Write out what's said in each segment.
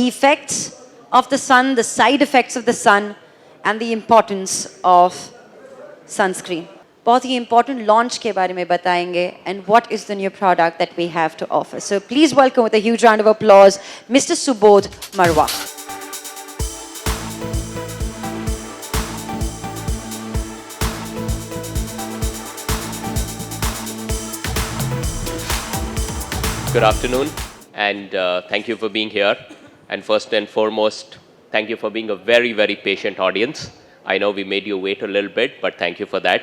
the effects of the sun, the side effects of the sun, and the importance of sunscreen. बहुत ही important launch के बारे में बताएंगे and what is the new product that we have to offer. So please welcome with a huge round of applause, Mr. Subodh Marwa. Good afternoon, and thank you for being here. And first and foremost, thank you for being a very, very patient audience. I know we made you wait a little bit, but thank you for that.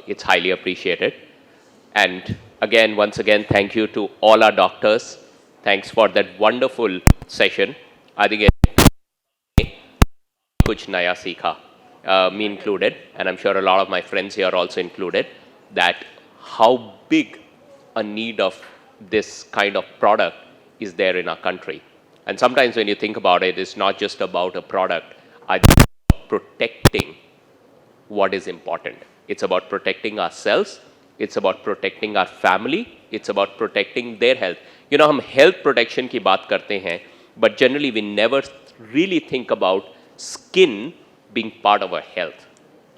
It's highly appreciated. And again, once again, thank you to all our doctors. Thanks for that wonderful session. I think kuch naya sikha, me included, and I'm sure a lot of my friends here also included, that how big a need of this kind of product is there in our country. And sometimes when you think about it, it's not just about a product. I think it's about protecting what is important. It's about protecting ourselves. It's about protecting our family. It's about protecting their health. You know, हम health protection की बात करते हैं, but generally we never really think about skin being part of our health,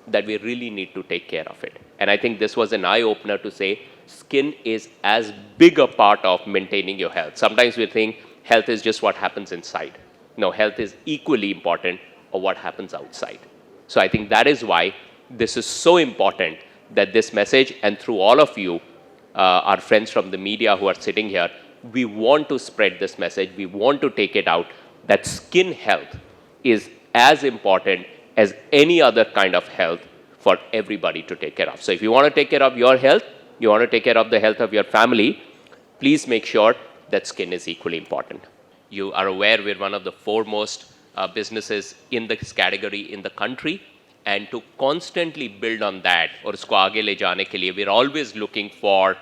that we really need to take care of it. And I think this was an eye-opener to say skin is as big a part of maintaining your health. Sometimes we think health is just what happens inside. No, health is equally important of what happens outside. So I think that is why this is so important that this message, and through all of you, our friends from the media who are sitting here, we want to spread this message. We want to take it out that skin health is as important as any other kind of health for everybody to take care of. So if you want to take care of your health, you want to take care of the health of your family, please make sure that skin is equally important. You are aware we're one of the foremost businesses in this category in the country, and to constantly build on that, or usko aage le jaane ke liye, we're always looking for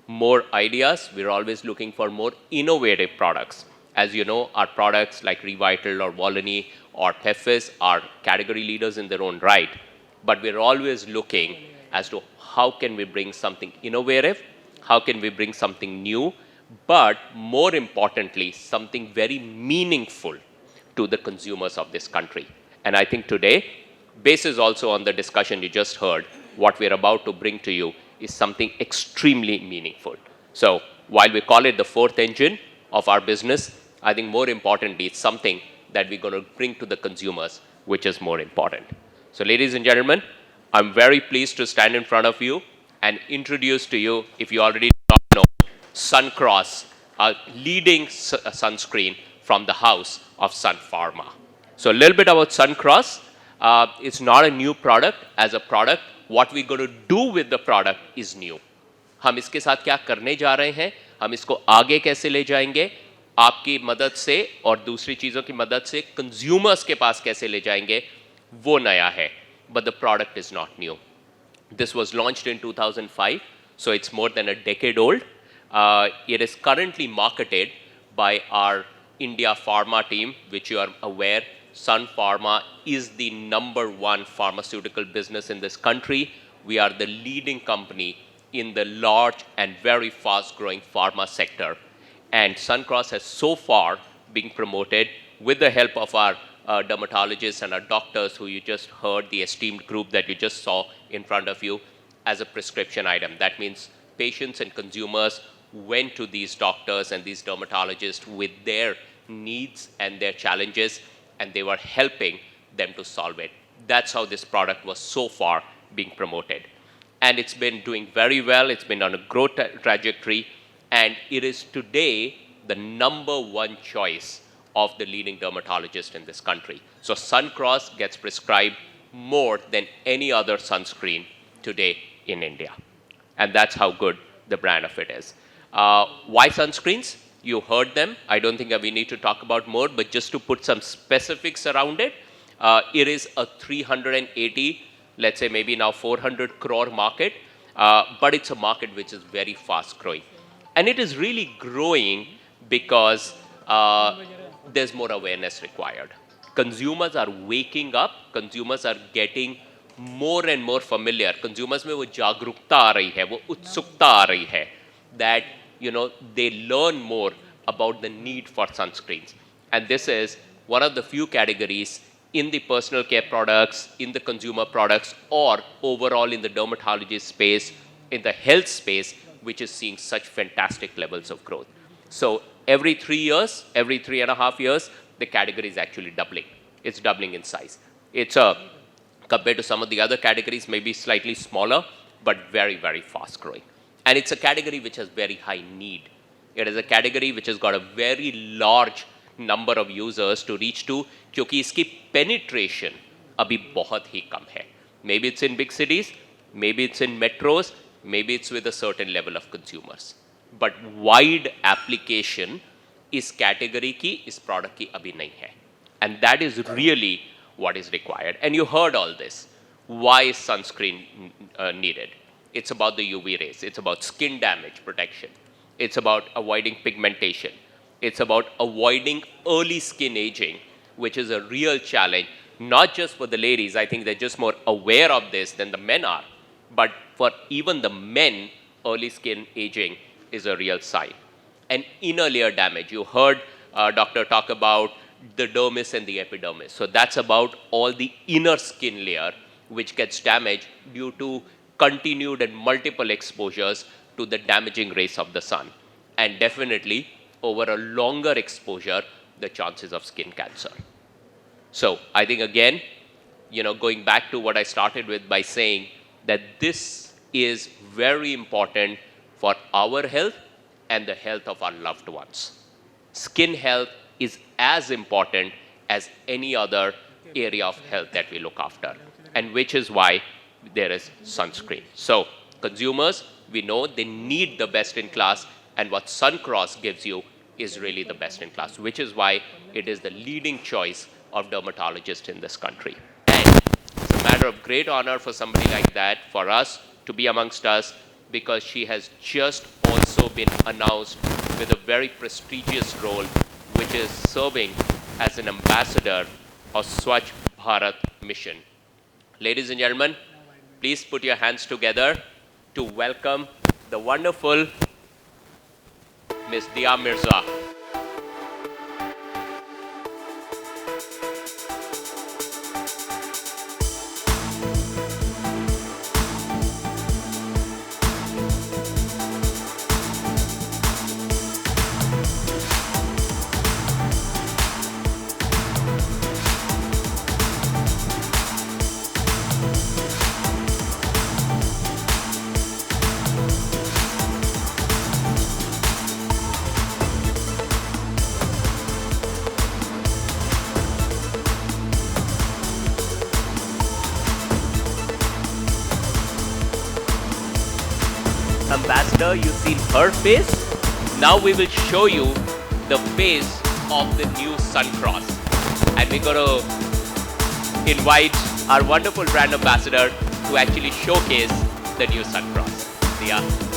more ideas. We're always looking for more innovative products. As you know, our products like Revital or Volani or Pefis are category leaders in their own right. But we're always looking as to how can we bring something innovative, how can we bring something new, but more importantly, something very meaningful to the consumers of this country. And I think today, basis also on the discussion you just heard, what we're about to bring to you is something extremely meaningful. So while we call it the fourth engine of our business, I think more importantly, it's something that we're going to bring to the consumers, which is more important. So ladies and gentlemen, I'm very pleased to stand in front of you and introduce to you, if you already don't know, Suncros, a leading sunscreen from the house of Sun Pharma. So a little bit about Suncros. It's not a new product. As a product, what we're going to do with the product is new. हम इसके साथ क्या करने जा रहे हैं, हम इसको आगे कैसे ले जाएंगे, आपकी मदद से और दूसरी चीज़ों की मदद से कंज्यूमर्स के पास कैसे ले जाएंगे, वो नया है. But the product is not new. This was launched in 2005, so it's more than a decade old. It is currently marketed by our India Pharma team, which you are aware, Sun Pharma is the #1 pharmaceutical business in this country. We are the leading company in the large and very fast-growing pharma sector. And Suncros has so far been promoted with the help of our dermatologists and our doctors who you just heard, the esteemed group that you just saw in front of you, as a prescription item. That means patients and consumers went to these doctors and these dermatologists with their needs and their challenges, and they were helping them to solve it. That's how this product was so far being promoted. And it's been doing very well. It's been on a growth trajectory, and it is today the #1 choice of the leading dermatologist in this country. So Suncros gets prescribed more than any other sunscreen today in India. And that's how good the brand of it is. Why sunscreens? You heard them. I don't think we need to talk about more, but just to put some specifics around it, it is a 380, let's say maybe now 400 crore market, but it's a market which is very fast growing. And it is really growing because there's more awareness required. Consumers are waking up. Consumers are getting more and more familiar. Consumers में वो जागरूकता आ रही है, वो उत्सुकता आ रही है that they learn more about the need for sunscreens. And this is one of the few categories in the personal care products, in the consumer products, or overall in the dermatology space, in the health space, which is seeing such fantastic levels of growth. So every 3 years, every 3.5 years, the category is actually doubling. It's doubling in size. It's compared to some of the other categories, maybe slightly smaller, but very, very fast growing. And it's a category which has very high need. It is a category which has got a very large number of users to reach to, क्योंकि इसकी penetration अभी बहुत ही कम है. Maybe it's in big cities, maybe it's in metros, maybe it's with a certain level of consumers. But wide application इस category की, इस product की अभी नहीं है. And that is really what is required. And you heard all this. Why is sunscreen needed? It's about the UV rays. It's about skin damage protection. It's about avoiding pigmentation. It's about avoiding early skin aging, which is a real challenge, not just for the ladies. I think they're just more aware of this than the men are. But for even the men, early skin aging is a real sign. And inner layer damage. You heard doctor talk about the dermis and the epidermis. So that's about all the inner skin layer which gets damaged due to continued and multiple exposures to the damaging rays of the sun. And definitely, over a longer exposure, the chances of skin cancer. So I think again, going back to what I started with by saying that this is very important for our health and the health of our loved ones. Skin health is as important as any other area of health that we look after, and which is why there is sunscreen. So consumers, we know they need the best in class, and what Suncros gives you is really the best in class, which is why it is the leading choice of dermatologists in this country. And it's a matter of great honor for somebody like that, for us to be amongst us, because she has just also been announced with a very prestigious role, which is serving as an ambassador of Swachh Bharat mission. Ladies and gentlemen, please put your hands together to welcome the wonderful Miss Diya Mirza. Ambassador, you've seen her face. Now we will show you the face of the new Suncros. And we're going to invite our wonderful brand ambassador to actually showcase the new Suncros. Diya.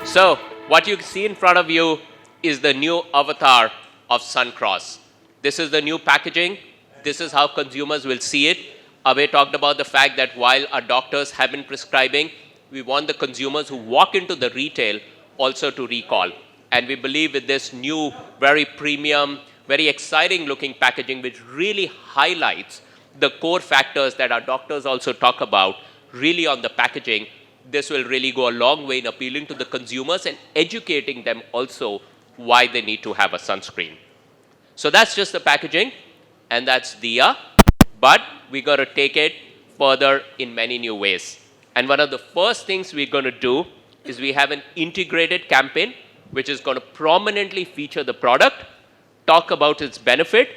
So, what you see in front of you is the new avatar of Suncros. This is the new packaging. This is how consumers will see it. Abhay talked about the fact that while our doctors have been prescribing, we want the consumers who walk into the retail also to recall. And we believe with this new, very premium, very exciting looking packaging, which really highlights the core factors that our doctors also talk about, really on the packaging, this will really go a long way in appealing to the consumers and educating them also why they need to have a sunscreen. So that's just the packaging, and that's Diya. But we got to take it further in many new ways. And one of the first things we're going to do is we have an integrated campaign which is going to prominently feature the product, talk about its benefit,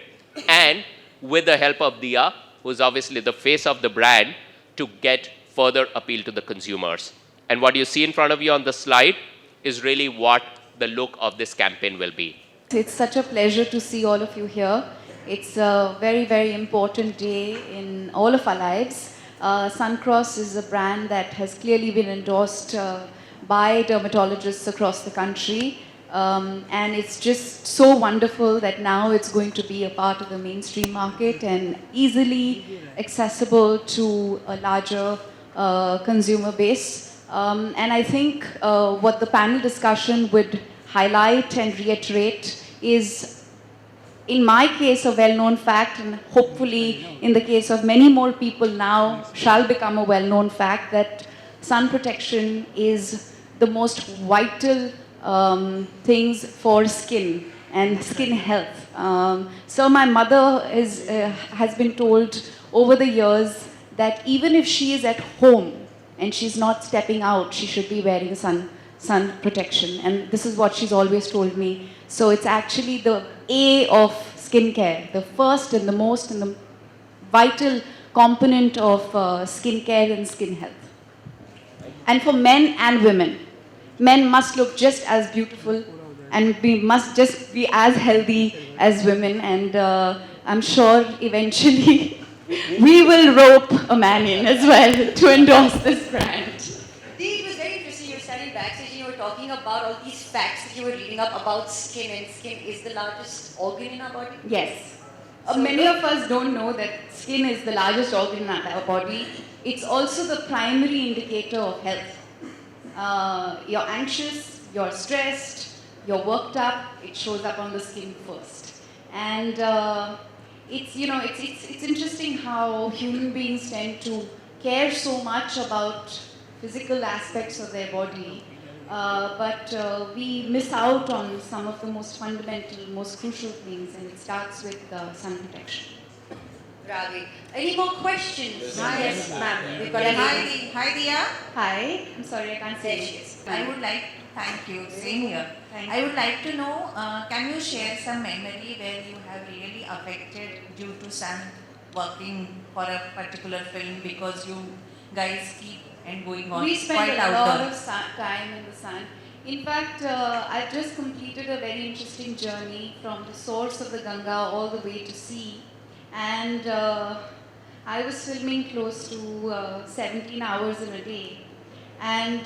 and with the help of Diya, who's obviously the face of the brand, to get further appeal to the consumers. And what you see in front of you on the slide is really what the look of this campaign will be. It's such a pleasure to see all of you here. It's a very, very important day in all of our lives. Suncros is a brand that has clearly been endorsed by dermatologists across the country. And it's just so wonderful that now it's going to be a part of the mainstream market and easily accessible to a larger consumer base. And I think what the panel discussion would highlight and reiterate is, in my case, a well-known fact, and hopefully in the case of many more people now shall become a well-known fact, that sun protection is the most vital things for skin and skin health. So my mother has been told over the years that even if she is at home and she's not stepping out, she should be wearing sun protection. And this is what she's always told me. So it's actually the A of skincare, the first and the most and the vital component of skincare and skin health. And for men and women, men must look just as beautiful and we must just be as healthy as women. And I'm sure eventually we will rope a man in as well to endorse this brand. It was very interesting. You were standing backstage and you were talking about all these facts that you were reading up about skin, and skin is the largest organ in our body. Yes. Many of us don't know that skin is the largest organ in our body. It's also the primary indicator of health. You're anxious, you're stressed, you're worked up, it shows up on the skin first. And it's interesting how human beings tend to care so much about physical aspects of their body, but we miss out on some of the most fundamental, most crucial things, and it starts with sun protection. Ravi, any more questions? Yes, ma'am. We've got Hi, Diya. Hi, I'm sorry I can't There see she you. is. I would like, thank you, same here. I would like to know, can you share some memory where you have really affected due to sun working for a particular film because you guys keep and going on We spend quite a lot outdoor? of time in the sun. In fact, I've just completed a very interesting journey from the source of the Ganga all the way to sea. And I was filming close to 17 hours in a day. And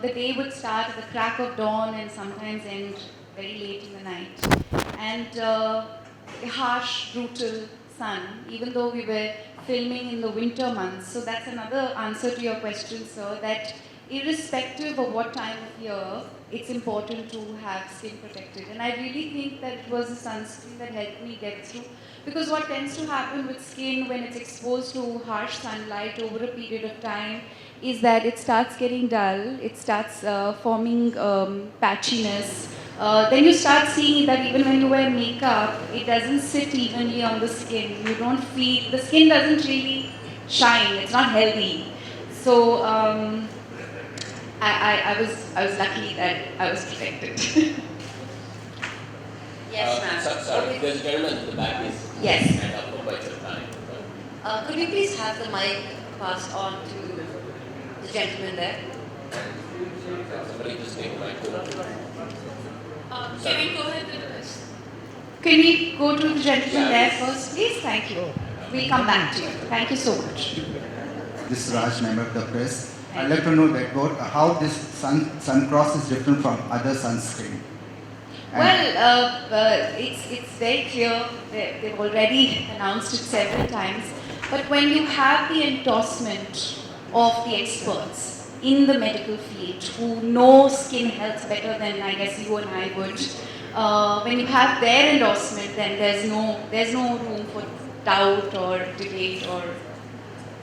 the day would start at the crack of dawn and sometimes end very late in the night. And a harsh, brutal sun, even though we were filming in the winter months. So that's another answer to your question, sir, that irrespective of what time of year, it's important to have skin protected. And I really think that it was the sunscreen that helped me get through. Because what tends to happen with skin when it's exposed to harsh sunlight over a period of time is that it starts getting dull, it starts forming patchiness. Then you start seeing that even when you wear makeup, it doesn't sit evenly on the skin. You don't feel, the skin doesn't really shine, it's not healthy. So I was lucky that I was protected. Yes, ma'am. Sorry, there's a gentleman in the back is Yes. hand up for quite some time. Could we please have the mic passed on to the gentleman there? Somebody just take the mic. Can we go ahead with this? Can we go to the gentleman there first, please? Thank you. We'll come back to you. Thank you so much. This is Raj, member of the press. I'd like to know that how this Suncros is different from other sunscreen. Well, it's very clear. They've already announced it several times. But when you have the endorsement of the experts, in the medical field who know skin health better than I guess you and I would. When you have their endorsement, then there's no room for doubt or debate or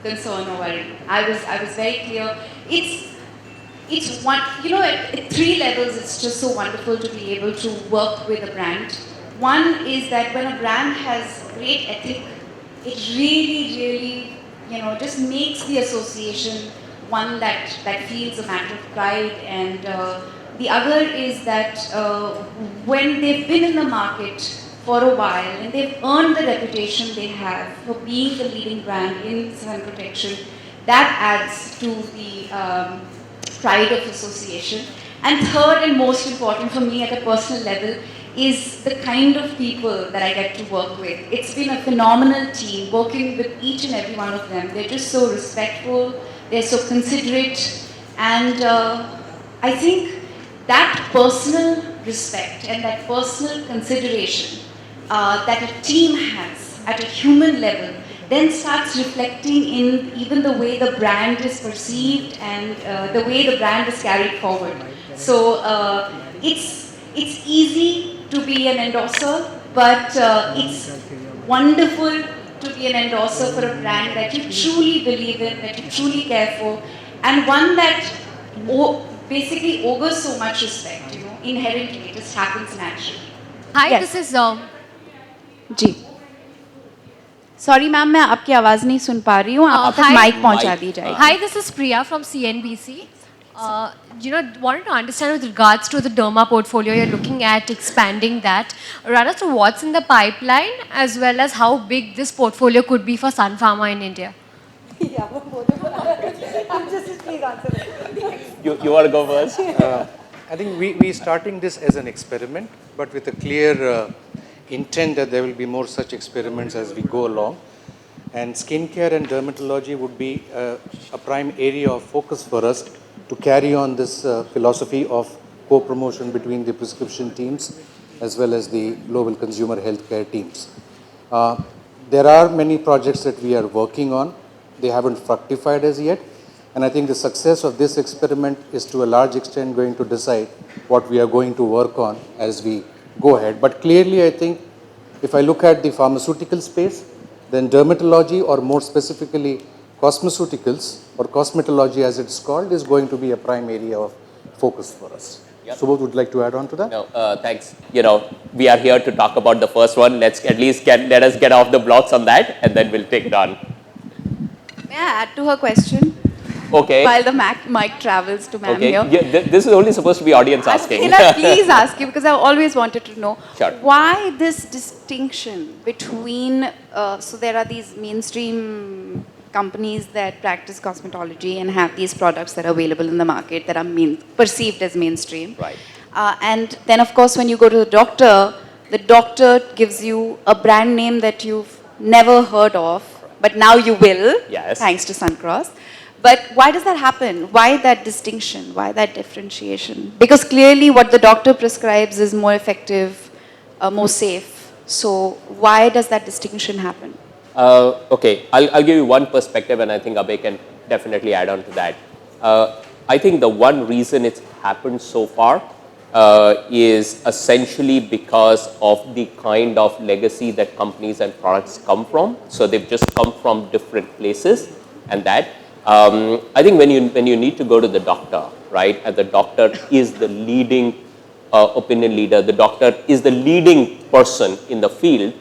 concern or worry. I was very clear. It's one, at 3 levels, it's just so wonderful to be able to work with a brand. One is that when a brand has great ethic, it really, just makes the association one that feels a matter of pride. And the other is that when they've been in the market for a while and they've earned the reputation they have for being the leading brand in sun protection, that adds to the pride of association. And third and most important for me at a personal level is the kind of people that I get to work with. It's been a phenomenal team working with each and every one of them. They're just so respectful, they're so considerate, and I think that personal respect and that personal consideration that a team has at a human level then starts reflecting in even the way the brand is perceived and the way the brand is carried forward. So it's easy to be an endorser, but it's wonderful to be an endorser for a brand that you truly believe in, that you truly care for, and one that basically augurs so much respect, inherently, it just happens naturally. Hi, Yes. this is जी sorry ma'am मैं आपकी आवाज़ नहीं सुन पा रही हूँ आप तक hi. माइक पहुँचा दी जाए Hi, this is Priya from CNBC. Wanted to understand with regards to the derma portfolio, you're looking at expanding that. Run us through what's in the pipeline as well as how big this portfolio could be for Sun Pharma in India. You want to go first? I think we starting this as an experiment, but with a clear intent that there will be more such experiments as we go along. And skincare and dermatology would be a prime area of focus for us to carry on this philosophy of co-promotion between the prescription teams as well as the global consumer healthcare teams. There are many projects that we are working on. They haven't fructified as yet. And I think the success of this experiment is to a large extent going to decide what we are going to work on as we go ahead. But clearly, I think if I look at the pharmaceutical space, then dermatology, or more specifically cosmeceuticals or cosmetology as it's called, is going to be a prime area of focus for us. Yep. Subodh, would like to add on to that? No, thanks. We are here to talk about the first one. Let's at least let us get off the blocks on that, and then we'll take it on. May I add to her question? Okay. While the mic travels to ma'am Okay. here. Yeah, this is only supposed to be audience asking. Can I please ask you, because I've always wanted to know, Sure. why this distinction between, so there are these mainstream companies that practice cosmetology and have these products that are available in the market that are perceived as mainstream. Right. And then of course when you go to the doctor gives you a brand name that you've never heard of, but now you will, Yes. thanks to Suncros. But why does that happen? Why that distinction? Why that differentiation? Because clearly what the doctor prescribes is more effective, more safe. So why does that distinction happen? Okay, I'll give you one perspective, and I think Abhay can definitely add on to that. I think the one reason it's happened so far is essentially because of the kind of legacy that companies and products come from. So they've just come from different places, and that. I think when you need to go to the doctor, right, and the doctor is the leading opinion leader, the doctor is the leading person in the field,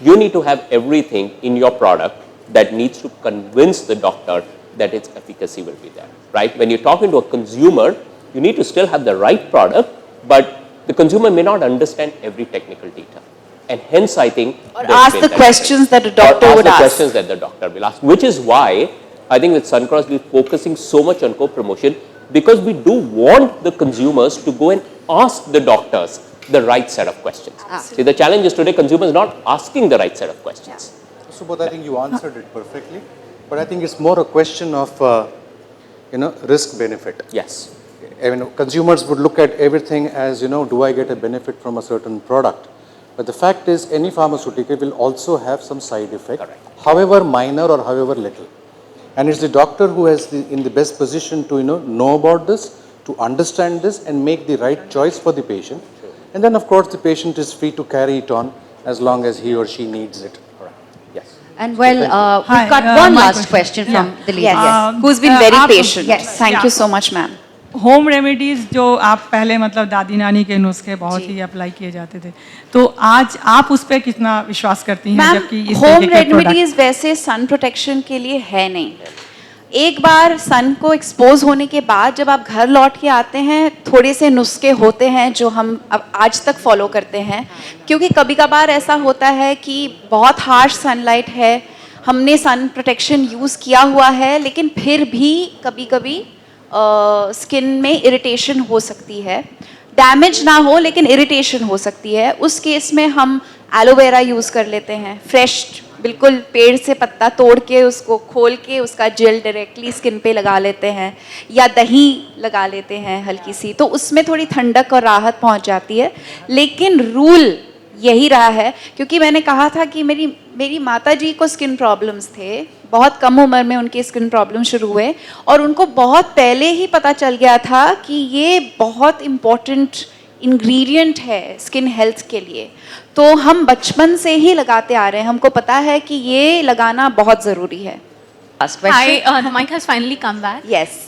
you need to have everything in your product that needs to convince the doctor that its efficacy will be there, right? When you're talking to a consumer, you need to still have the right product, but the consumer may not understand every technical detail. And hence, I think... Or ask the questions that a doctor would ask. Questions that the doctor will ask, which is why I think with Suncros, we're focusing so much on co-promotion, because we do want the consumers to go and ask the doctors the right set of questions. See, the challenge is today consumers not asking the right set of questions. Subodh, I think you answered it perfectly. But I think it's more a question of, risk-benefit. Yes. I mean, consumers would look at everything as, do I get a benefit from a certain product? But the fact is, any pharmaceutical will also have some side effect, Correct. however minor or however little. And it's the doctor who is in the best position to know about this, to understand this and make the right choice for the patient. And then of course the patient is free to carry it on as long as he or she needs it. Yes. And well, Hi, we've got one my last question from the lady. Yes. Who's been very आप- patient. Yes, thank you so much, ma'am. Home remedies जो आप पहले मतलब दादी नानी के नुस्खे बहुत ही अप्लाई किए जाते थे, तो आज आप उस पर कितना विश्वास करती हैं, मैम, जबकि इस होम तरीके के प्रोडक्ट रेमेडीज वैसे सन प्रोटेक्शन के लिए है नहीं। एक बार सन को एक्सपोज होने के बाद जब आप घर लौट के आते हैं, थोड़े से नुस्खे होते हैं जो हम अब आज तक फॉलो करते हैं, क्योंकि कभी कभार ऐसा होता है कि बहुत हार्श सनलाइट है, हमने सन प्रोटेक्शन यूज़ किया हुआ है, लेकिन फिर भी कभी कभी स्किन में इरिटेशन हो सकती है। डैमेज ना हो लेकिन इरिटेशन हो सकती है। उस केस में हम एलोवेरा यूज़ कर लेते हैं, फ्रेश बिल्कुल पेड़ से पत्ता तोड़ के उसको खोल के उसका जेल डायरेक्टली स्किन पे लगा लेते हैं, या दही लगा लेते हैं हल्की सी, तो उसमें थोड़ी ठंडक और राहत पहुंच जाती है। लेकिन रूल यही रहा है, क्योंकि मैंने कहा था कि मेरी माता जी को स्किन प्रॉब्लम्स थे, बहुत कम उम्र में उनके स्किन प्रॉब्लम शुरू हुए और उनको बहुत पहले ही पता चल गया था कि ये बहुत इम्पोर्टेंट इंग्रेडिएंट है स्किन हेल्थ के लिए। तो हम बचपन से ही लगाते आ रहे हैं, हमको पता है कि ये लगाना बहुत ज़रूरी है। Last question. Hi, the mic has finally come back. Yes,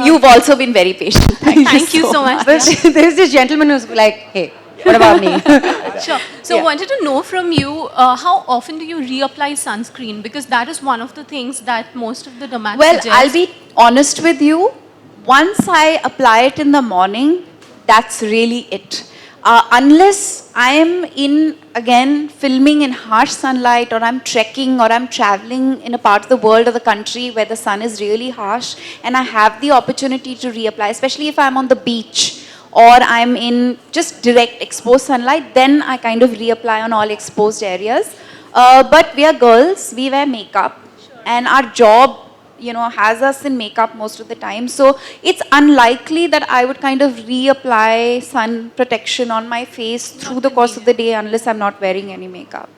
you've also been very patient. Thank you so much. But there's this gentleman who's like, hey, what about me? Sure. So, Yeah. wanted to know from you, how often do you reapply sunscreen? Because that is one of the things that most of the dermatologists Well, suggest. I'll be honest with you. Once I apply it in the morning, that's really it. Unless I am again filming in harsh sunlight, or I'm trekking, or I'm traveling in a part of the world or the country where the sun is really harsh and I have the opportunity to reapply, especially if I'm on the beach or I'm in just direct exposed sunlight, then I kind of reapply on all exposed areas. But we are girls, we wear makeup, and our job has us in makeup most of the time. So it's unlikely that I would kind of reapply sun protection on my face through the course of the day unless I'm not wearing any makeup.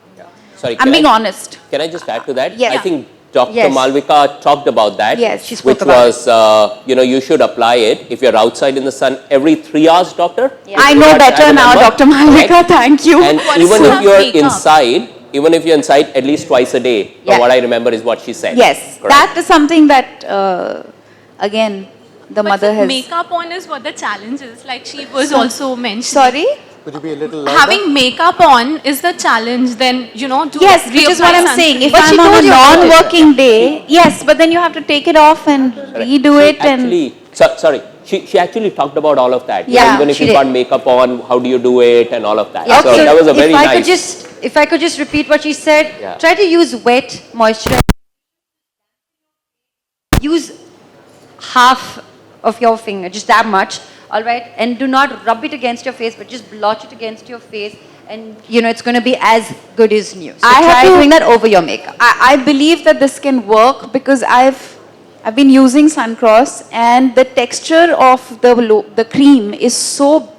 Sorry, I'm being honest. Can I just add to that? Yes. I think Dr. Yes. Malvika talked about that. Yes, she spoke which about was, you should apply it if you're outside in the sun every 3 hours, doctor. I know better now, Dr. Malvika. Correct? Thank you. And What even is if her you're makeup? inside, at least twice a day, from Yeah. what I remember is what she said. Yes, Correct? that is something that, again, the But mother the has... makeup on is what the challenge is. Like she was also mentioning. Sorry? Could you be a little louder? Having makeup on is the challenge. Then to Yes, which is what reapply I'm saying. If But she I'm on told a you about it. non-working day, yes, but then you have to take it off and redo She it and... actually, sorry, she actually talked about all of that. Yeah, Even if she you've did. got makeup on, how do you do it and all of that. Okay, So that was a very if I could just repeat what she said, Yeah. try to use wet moisture. Use half of your finger, just that much, all right? And do not rub it against your face, but just blotch it against your face, and it's going to be as good as new. So I have try to- doing that over your makeup. I believe that this can work because I've been using Suncros, and the texture of the cream is so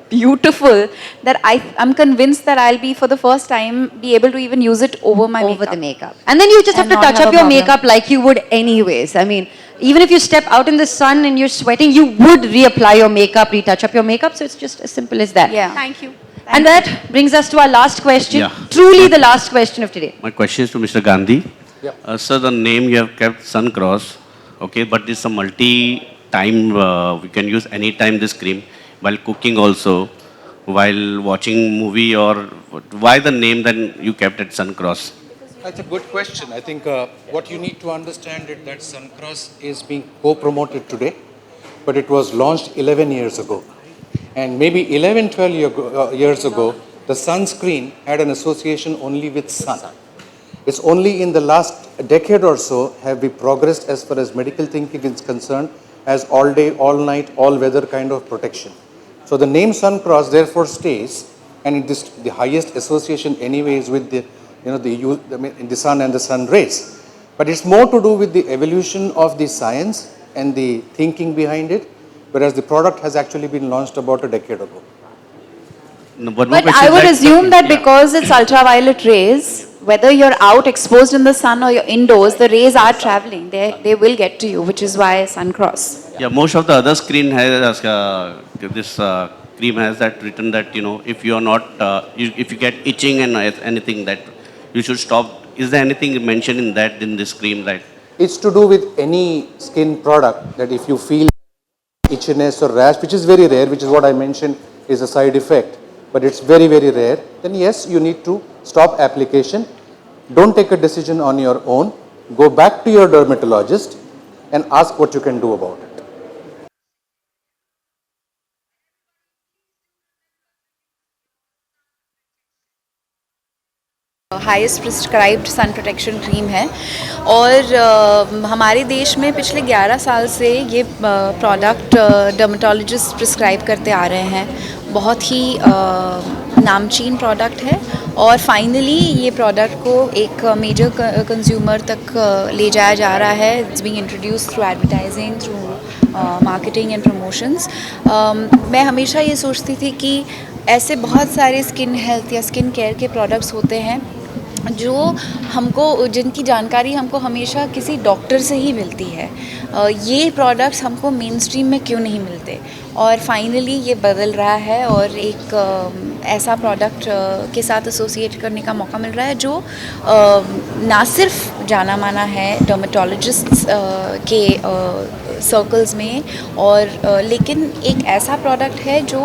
beautiful that I'm convinced that I'll be for the first time be able to even use it over my Over makeup. the makeup. And then you just have And to not touch have up a your problem. makeup like you would anyways. I mean, even if you step out in the sun and you're sweating, you would reapply your makeup, retouch up your makeup. So it's just as simple as that. Yeah. Thank you. And that brings us to our last question. Yeah. Truly the last question of today. My question is to Mr. Gandhi. Yeah. Sir, the name you have kept Suncross, okay, but this is a multi-time, we can use any time this cream, while cooking also, while watching movie, or why the name then you kept it Suncross? That's a good question. I think what you need to understand is that Suncross is being co-promoted today, but it was launched 11 years ago. And maybe 11, 12 years ago, the sunscreen had an association only with sun. It's only in the last decade or so have we progressed as far as medical thinking is concerned as all day, all night, all weather kind of protection. So the name Suncross therefore stays, and the highest association anyway is with the sun and the sun rays. But it's more to do with the evolution of the science and the thinking behind it, whereas the product has actually been launched about a decade ago. No, one more But question I would that- assume that yeah. because it's ultraviolet rays, whether you're out exposed in the sun or you're indoors, the rays are traveling. They will get to you, which is why Suncross. Yeah, most of the other screen has this cream has that written that, you know, if you are not, if you get itching and anything, that you should stop. Is there anything mentioned in that in this cream that? It's to do with any skin product that if you feel itchiness or rash, which is very rare, which is what I mentioned is a side effect, but it's very, very rare, then yes, you need to stop application. Don't take a decision on your own. Go back to your dermatologist and ask what you can do about it. Highest prescribed sun protection cream है और हमारे देश में पिछले 11 साल से ये product dermatologist prescribe करते आ रहे हैं। बहुत ही नामचीन प्रोडक्ट है और फाइनली ये प्रोडक्ट को एक मेजर कंज्यूमर तक ले जाया जा रहा है। It's being introduced through advertising, through marketing and promotions. मैं हमेशा ये सोचती थी कि ऐसे बहुत सारे स्किन हेल्थ या स्किन केयर के प्रोडक्ट्स होते हैं जो हमको, जिनकी जानकारी हमको हमेशा किसी डॉक्टर से ही मिलती है। ये प्रोडक्ट्स हमको मेन स्ट्रीम में क्यों नहीं मिलते, और फाइनली ये बदल रहा है और एक ऐसा प्रोडक्ट के साथ एसोसिएट करने का मौका मिल रहा है जो ना सिर्फ जाना माना है डर्मेटोलॉजिस्ट्स के सर्कल्स में, और लेकिन एक ऐसा प्रोडक्ट है जो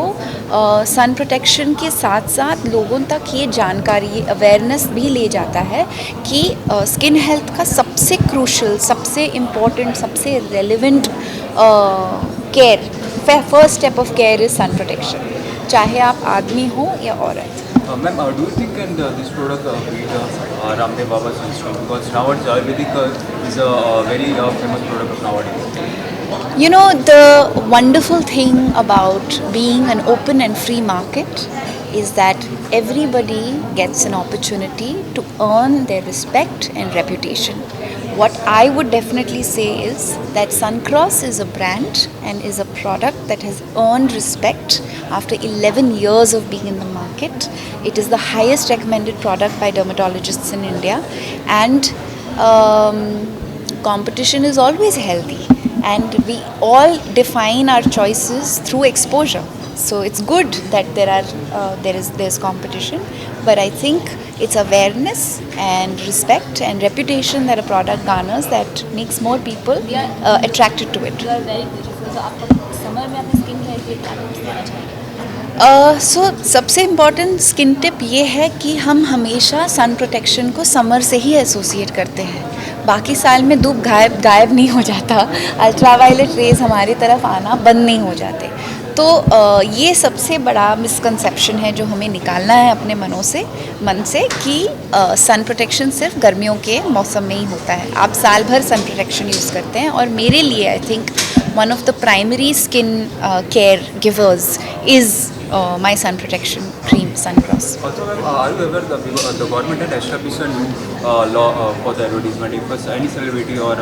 सन प्रोटेक्शन के साथ साथ लोगों तक ये जानकारी, अवेयरनेस भी ले जाता है कि स्किन हेल्थ का सबसे क्रूशल, सबसे इम्पॉर्टेंट, सबसे relevant care, first step of care is sun protection, चाहे आप आदमी हो या औरत। Ma'am, do you think can this product beat Ramdev Baba's Sunscreen? Because nowadays Ayurvedic is a very famous product nowadays. You know, the wonderful thing about being an open and free market is that everybody gets an opportunity to earn their respect and reputation. What I would definitely say is that Suncros is a brand and is a product that has earned respect after 11 years of being in the market. It is the highest recommended product by dermatologists in India, and competition is always healthy, and we all define our choices through exposure. So it's good that there's competition, but I think it's awareness and respect and reputation that a product garners that makes more people attracted to it. सो सबसे important skin tip ये है कि हम हमेशा sun protection को summer से ही associate करते हैं। बाकी साल में धूप गायब नहीं हो जाता, अल्ट्रावायलेट रेज हमारी तरफ आना बंद नहीं हो जाते। तो ये सबसे बड़ा मिसकंसेप्शन है जो हमें निकालना है अपने मन से कि सन प्रोटेक्शन सिर्फ गर्मियों के मौसम में ही होता है। आप साल भर सन प्रोटेक्शन यूज़ करते हैं, और मेरे लिए I think one of the primary skin care givers is my sun protection cream, Suncros. Also, ma'am, are you aware that the government had established a new law for the advertisement? If any celebrity or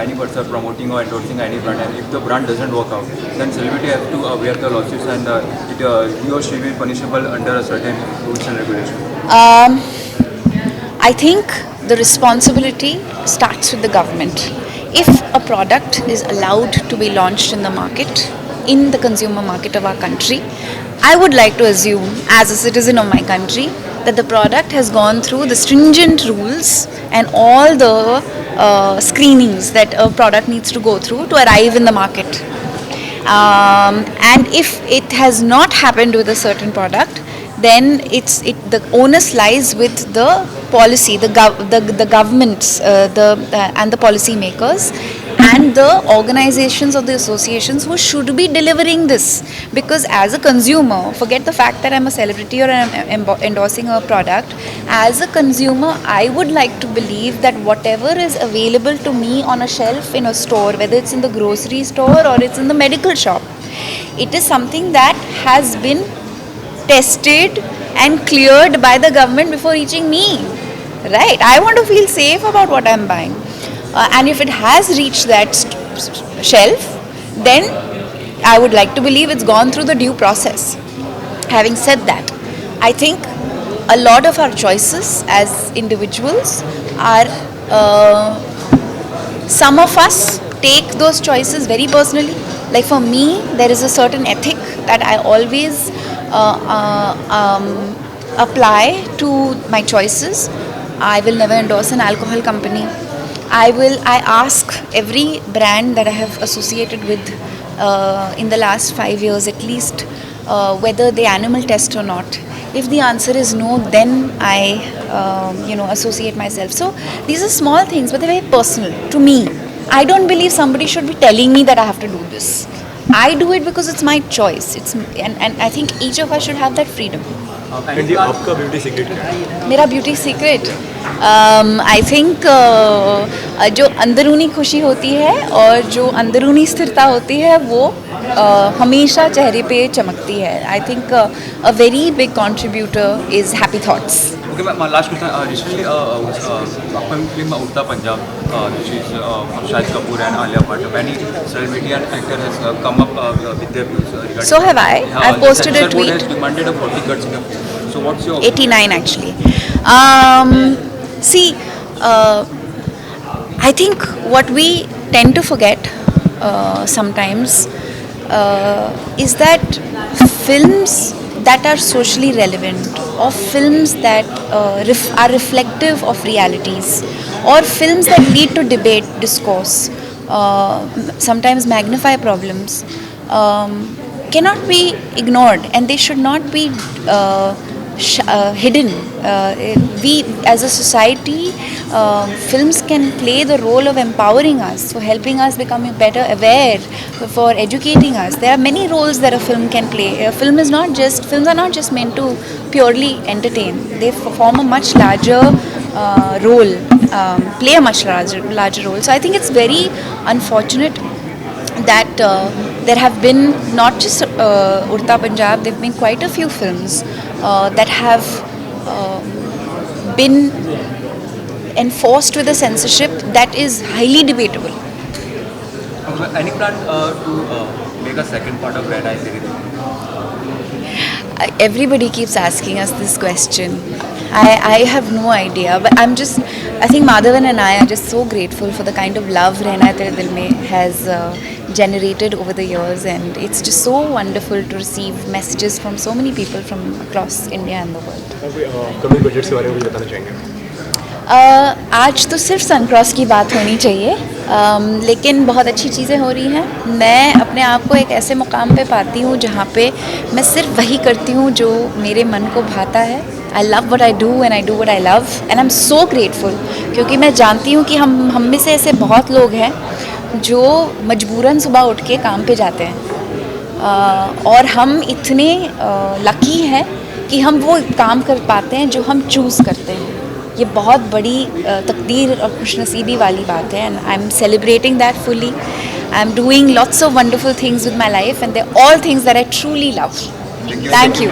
any person are promoting or endorsing any brand, and if the brand doesn't work out, then celebrity has to bear the lawsuits, and he or she will be punishable under a certain rules and regulations. I think the responsibility starts with the government. If a product is allowed to be launched in the market, in the consumer market of our country, I would like to assume, as a citizen of my country, that the product has gone through the stringent rules and all the screenings that a product needs to go through to arrive in the market. And if it has not happened with a certain product, then the onus lies with the policy, the governments, and the policy makers, and the organizations of the associations who should be delivering this. Because as a consumer, forget the fact that I'm a celebrity or I'm endorsing a product. As a consumer, I would like to believe that whatever is available to me on a shelf in a store, whether it's in the grocery store or it's in the medical shop, it is something that has been tested and cleared by the government before reaching me, right? I want to feel safe about what I'm buying, and if it has reached that shelf, then I would like to believe it's gone through the due process. Having said that, I think a lot of our choices as individuals are, some of us take those choices very personally. Like for me, there is a certain ethic that I always apply to my choices. I will never endorse an alcohol company. I ask every brand that I have associated with in the last 5 years at least whether they animal test or not. If the answer is no, then I associate myself. So these are small things, but they're very personal to me. I don't believe somebody should be telling me that I have to do this. I do it because it's my choice. And I think each of us should have that freedom. And आपका beauty secret क्या है? मेरा beauty secret I think जो अंदरूनी खुशी होती है और जो अंदरूनी स्थिरता होती है वो हमेशा चेहरे पे चमकती है. I think a very big contributor is happy thoughts. Okay, my last question. Recently, upcoming film Udta Punjab, which is Shahid Kapoor and Alia Bhatt. Many celebrity and actor has come up with their views regarding. So have I. I've posted a The tweet. has demanded a 40 cuts in a film. So what's your 89 actually. See, I think what we tend to forget sometimes is that films that are socially relevant, or films that are reflective of realities, or films that lead to debate, discourse, sometimes magnify problems, cannot be ignored, and they should not be hidden. We as a society, films can play the role of empowering us, for helping us become better aware, for educating us. There are many roles that a film can play. Films are not just meant to purely entertain. They form a much larger role, play a much larger role. So I think it's very unfortunate that there have been not just Udta Punjab, there have been quite a few films that have been enforced with a censorship that is highly debatable. any plan to make a second part of Red Eye series? Everybody keeps asking us this question. I have no idea, but I think Madhavan and I are just so grateful for the kind of love Rehna Hai Tere Dil Mein has generated over the years, and it's just so wonderful to receive messages from so many people from across India and the world. कभी budget के बारे में भी बताना चाहेंगे? आज तो सिर्फ सनक्रॉस की बात होनी चाहिए, लेकिन बहुत अच्छी चीज़ें हो रही हैं. मैं अपने आप को एक ऐसे मुकाम पे पाती हूँ जहाँ पे मैं सिर्फ वही करती हूँ जो मेरे मन को भाता है. I love what I do and I do what I love, and I'm so grateful, क्योंकि मैं जानती हूँ कि हम में से ऐसे बहुत लोग हैं जो मजबूरन सुबह उठ के काम पे जाते हैं, और हम इतने लकी हैं कि हम वो काम कर पाते हैं जो हम चूज़ करते हैं. ये बहुत बड़ी तकदीर और खुशनसीबी वाली बात है, and I'm celebrating that fully. I'm doing lots of wonderful things with my life, and they're all things that I truly love. Thank you.